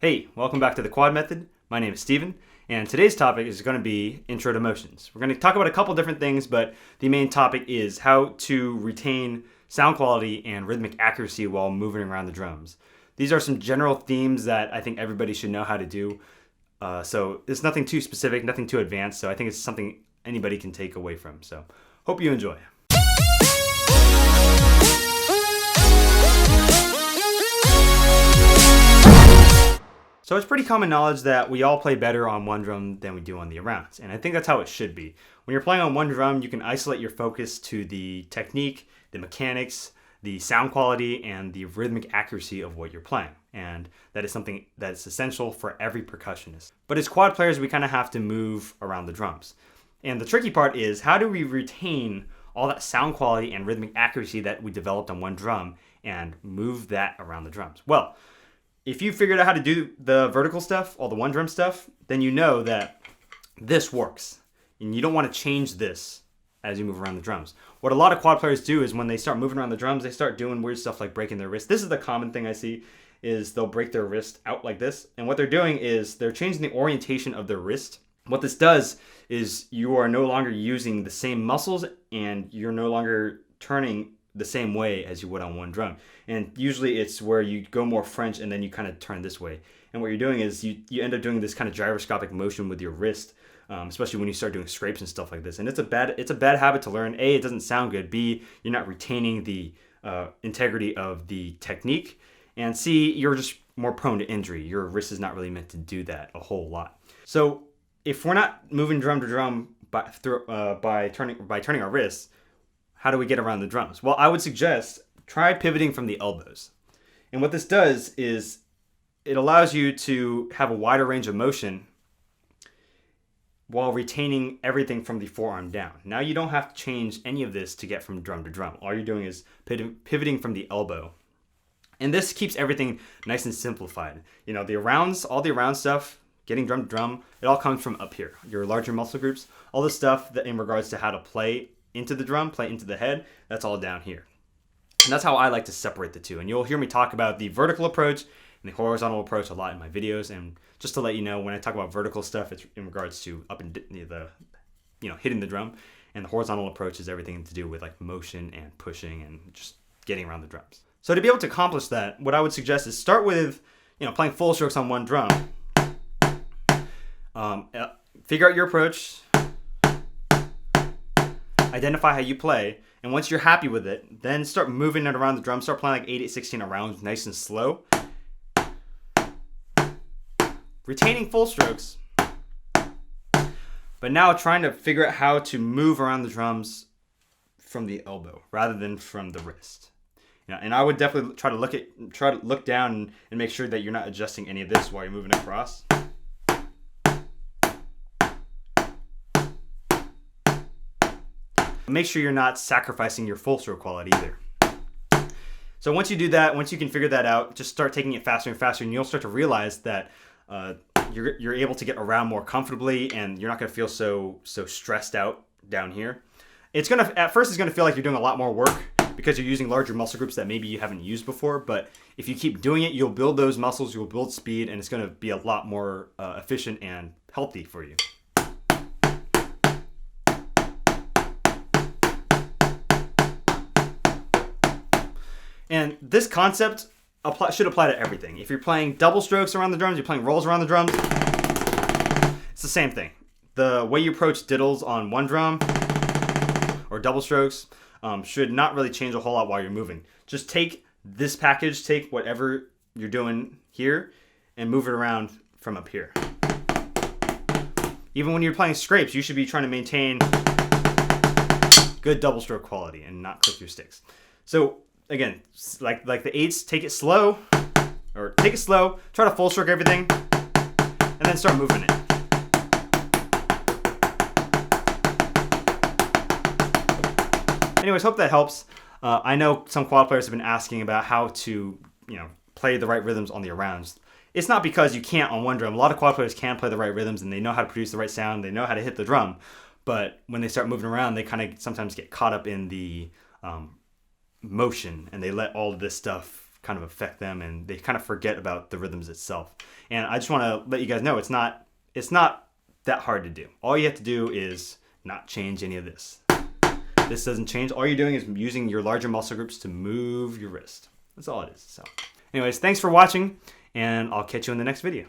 Hey, welcome back to the Quad Method. My name is Steven, and today's topic is going to be intro to motions. We're going to talk about a couple different things, but the main topic is how to retain sound quality and rhythmic accuracy while moving around the drums. These are some general themes that I think everybody should know how to do. So it's nothing too specific, nothing too advanced, so I think it's something anybody can take away from. So hope you enjoy. So it's pretty common knowledge that we all play better on one drum than we do on the arounds, and I think that's how it should be. When you're playing on one drum, you can isolate your focus to the technique, the mechanics, the sound quality, and the rhythmic accuracy of what you're playing, and that is something that's essential for every percussionist. But as quad players, we kind of have to move around the drums. And the tricky part is, how do we retain all that sound quality and rhythmic accuracy that we developed on one drum and move that around the drums? Well, if you figured out how to do the vertical stuff, all the one drum stuff, then you know that this works. And you don't want to change this as you move around the drums. What a lot of quad players do is when they start moving around the drums, they start doing weird stuff like breaking their wrist. This is the common thing I see, is they'll break their wrist out like this. And what they're doing is they're changing the orientation of their wrist. What this does is you are no longer using the same muscles and you're no longer turning the same way as you would on one drum. And usually it's where you go more French and then you kind of turn this way. And what you're doing is you end up doing this kind of gyroscopic motion with your wrist, especially when you start doing scrapes and stuff like this. And it's a bad habit to learn. A, it doesn't sound good. B, you're not retaining the integrity of the technique. And C, you're just more prone to injury. Your wrist is not really meant to do that a whole lot. So if we're not moving drum to drum by turning our wrists, how do we get around the drums? Well, I would suggest try pivoting from the elbows. And what this does is it allows you to have a wider range of motion while retaining everything from the forearm down. Now you don't have to change any of this to get from drum to drum. All you're doing is pivoting from the elbow. And this keeps everything nice and simplified. You know, all the around stuff, getting drum to drum, it all comes from up here. Your larger muscle groups, all the stuff that in regards to how to play into the drum, play into the head, that's all down here. And that's how I like to separate the two. And you'll hear me talk about the vertical approach and the horizontal approach a lot in my videos. And just to let you know, when I talk about vertical stuff, it's in regards to up and hitting the drum. And the horizontal approach is everything to do with like motion and pushing and just getting around the drums. So to be able to accomplish that, what I would suggest is start with, playing full strokes on one drum. Figure out your approach. Identify how you play, and once you're happy with it, then start moving it around the drum. Start playing like 8/16 around, nice and slow. Retaining full strokes, but now trying to figure out how to move around the drums from the elbow rather than from the wrist. And I would definitely try to look down and make sure that you're not adjusting any of this while you're moving across. Make sure you're not sacrificing your full stroke quality either. So once you do that, once you can figure that out, just start taking it faster and faster, and you'll start to realize that you're able to get around more comfortably, and you're not going to feel so stressed out down here. At first it's gonna feel like you're doing a lot more work because you're using larger muscle groups that maybe you haven't used before. But if you keep doing it, you'll build those muscles, you'll build speed, and it's going to be a lot more efficient and healthy for you. And this concept should apply to everything. If you're playing double strokes around the drums, you're playing rolls around the drums, it's the same thing. The way you approach diddles on one drum or double strokes should not really change a whole lot while you're moving. Just take this package, take whatever you're doing here, and move it around from up here. Even when you're playing scrapes, you should be trying to maintain good double stroke quality and not click your sticks. So again, like the eights, take it slow, try to full stroke everything, and then start moving it. Anyways, hope that helps. I know some quad players have been asking about how to, play the right rhythms on the arounds. It's not because you can't on one drum. A lot of quad players can play the right rhythms and they know how to produce the right sound. They know how to hit the drum. But when they start moving around, they kind of sometimes get caught up in the motion, and they let all of this stuff kind of affect them, and they kind of forget about the rhythms itself. And I just want to let you guys know it's not that hard to do. All you have to do is not change any of this. This doesn't change. All you're doing is using your larger muscle groups to move your wrist. That's all it is. So anyways, thanks for watching, and I'll catch you in the next video.